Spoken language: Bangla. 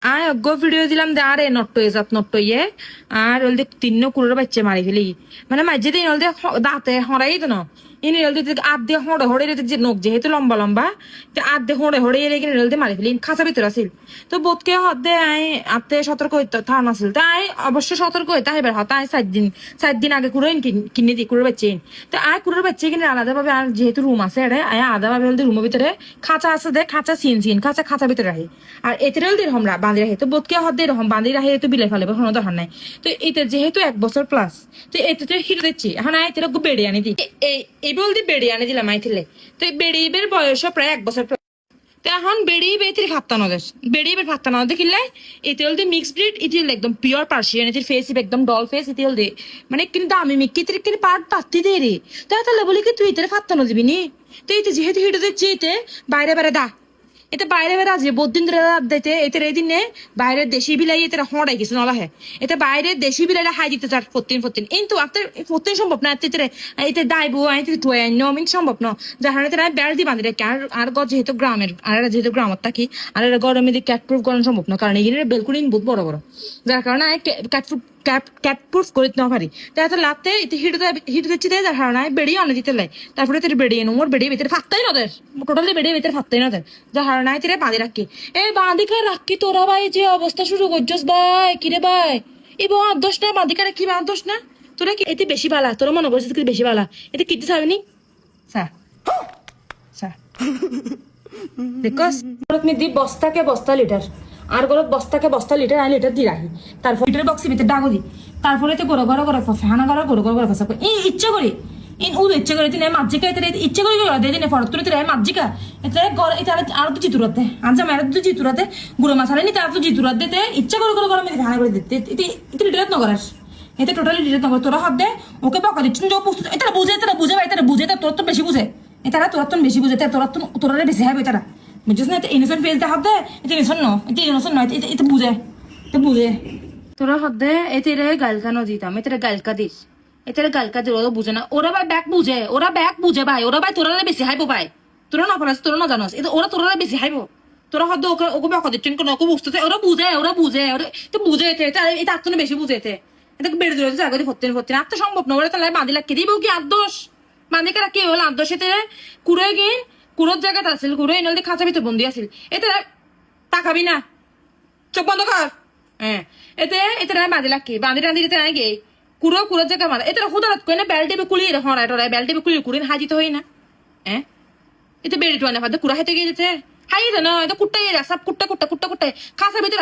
আয় অজ্ঞ ভিডিও দিলাম দে আরে নট্ট ইয়ে আর ওলদে তিন্ন কুড়োর বাচ্চা মারি ফেলি মানে মাঝে দিন ওলদে দাঁতে হরাই তো না ইনি ওলদে আধ দিয়ে হড়ে হড়ে যে নখ যেহেতু লম্বা লম্বা আধ দিয়ে হড়ে হড়ে এলে কিনে ওলদে মারি ফেলি খাঁচা ভিতর আছিল তো বোধকে হদে আই আতে সতর্ক হইতে থান আছিল তাই অবশ্য সতর্ক হইতে এবার হতা আই 4 দিন আগে কুড়ো কিনে দিই কুড়োর বাচ্চা তো আয় কুড়োর বাচ্চা কিনে আলাদা ভাবে আর যেহেতু রুম আছে এটা আয় আলাদা ভাবে ওলদে রুমের ভিতরে খাঁচা আছে দে খাঁচা সিন খাঁচা ভিতরে রাখি আর এতে ওলদে আমরা বাঁধি রাখি তো বোধকে হদে এরকম বাঁধি রাখি তো বিলে ফেলে কোনো দরকার নাই তো এতে যেহেতু 1 বছর প্লাস তো এতে তো হিরো দিচ্ছি এখন আয় তেরা বেড়ে আনি দিই এই বলদি বেড়ে আনি দিলাম আইছিলে তো বেড়িবের বয়স প্রায় 1 বছর তো এখন বেড়ি বেতির ফাত্তানো দেশ বেড়ি বের ফাত্তানো দেখিলে এতে হলদি মিক্স ব্রিড এটি একদম পিওর পার্সিয়ান এটির ফেস একদম ডল ফেস এটি হলদি মানে কিন্তু আমি মিক্কিতে কিন্তু পার্ট পাত্তি দে রে তাহলে বলি কি তুই এতে ফাত্তানো দিবি নি তো এতে যেহেতু হিটে দিচ্ছি এতে বাইরে বাইরে দা এতে বাইরে বাইরে আছে বহুদিন ধরে দিতে এতে এই দিনে বাইরের দেশি বিলাই এতে হড়াই কিছু নলা হ্যাঁ এতে বাইরের দেশি বিলাই হাই দিতে চার প্রতিদিন কিন্তু আপনার প্রতিদিন সম্ভব না এতে দাইবো আইতে ধুয়ে নমিন সম্ভব না যার এতে বেড় দি বাঁধি রেখে আর যেহেতু গ্রামের আর যেহেতু গ্রামের থাকি আর এরা গরমে দিয়ে ক্যাট প্রুফ করানো সম্ভব না কারণ এখানে বেলকুনি বহুত বড় বড় যার কারণে ক্যাট প্রুফ করে না পারি তাই লাতে হিট দিচ্ছি দেয় যার কারণে বেড়িয়ে অনেক দিতে লাই তারপরে তোর বেড়িয়ে নোর বেড়িয়ে ভিতরে ফাত্তাই না দেয় টোটালি বেড়িয়ে ভিতরে ফাত্তাই না দেয় যার কারণে তোরে বাঁধি রাখি এই বাঁধি খায় রাখি তোরা ভাই যে অবস্থা শুরু করছস ভাই কিরে ভাই এবং দোষ না বাঁধি খায় কি বাঁধ দোষ না তোরা কি এতে বেশি ভালা তোরা মনে করছিস কি বেশি ভালা এতে কিতে চাবি সা সা দেখস দি বস্তা লিটার আর গরত বস্তা লিটার আর লিটার দি রাখি তারপর লিটার বক্সে ভিতরে ডাগো দি তারপরে তো গড় ফানা গড় ফাঁসা করে ইচ্ছা করি ইচ্ছা করে তিনি মাঝিকা ইচ্ছা করে দিনে ফরত তুলে মাঝিকা এটা আরো তো জিতুরাতে আনজা মেরে তো জিতুরাতে গুঁড়ো মাসালে নি তার তো জিতুরাত দিতে ইচ্ছা করে মেরে ভানা করে দিতে এটা লিটার নগরাস এতে টোটালি লিটার নগর তোরা হাত দে ওকে বকা দিচ্ছেন যে এটা বুঝে তোর তো বেশি বুঝে এটা তোর তো বেশি বুঝে তোরা বেশি হবে তারা বুঝছিস না এটা ইনোসেন্ট ফেস দেখা দে এটা ইনোসেন্ট নয় এটা বুঝে তোরা হদ্দে এতে গালকা ন দিতাম এতে গালকা দিস এতে গালকা দিয়ে ওরা বুঝে না ওরা ভাই ব্যাগ বুঝে ভাই ওরা ভাই তোরা বেশি হাইবো ভাই তোরা না পারাস তোরা না জানাস এটা ওরা তোরা বেশি হাইবো তোরা হদ্দে ওকে বকা দিচ্ছেন কোনো ওকে বুঝতেছে ওরা বুঝে তো বুঝে এটা আত্মনে বেশি বুঝে এটা বেড়ে দিল জাগরি ফত্তিন আত্ম সম্ভব না ওরা তাহলে বাঁধি লাগকে দিব কি আদোষ বাঁধি কারা কি হলো আদোষ এতে কুড়ে গিয়ে কুড়োর জায়গাতে আসিল কুড়ো এনে খাঁচা ভিতরে বন্দি আসিল এতে তাকাবি না চোখ বন্ধ কর হ্যাঁ এতে বাঁধি লাগকে বাঁধি টান্ধি দিতে নাই গে কুড়োর জায়গা মারা এতে হুদারত করে না বেলটিবে কুলিয়ে হরাই টরাই বেলটিবে কুলিয়ে কুড়িন হাজিতে হই না হ্যাঁ এতে বেড়ে টুয়ানে ফাঁদে কুড়া হাইতে গিয়ে যেতে হাই না এটা কুট্টাই সব কুট্টা খাঁচার ভিতরে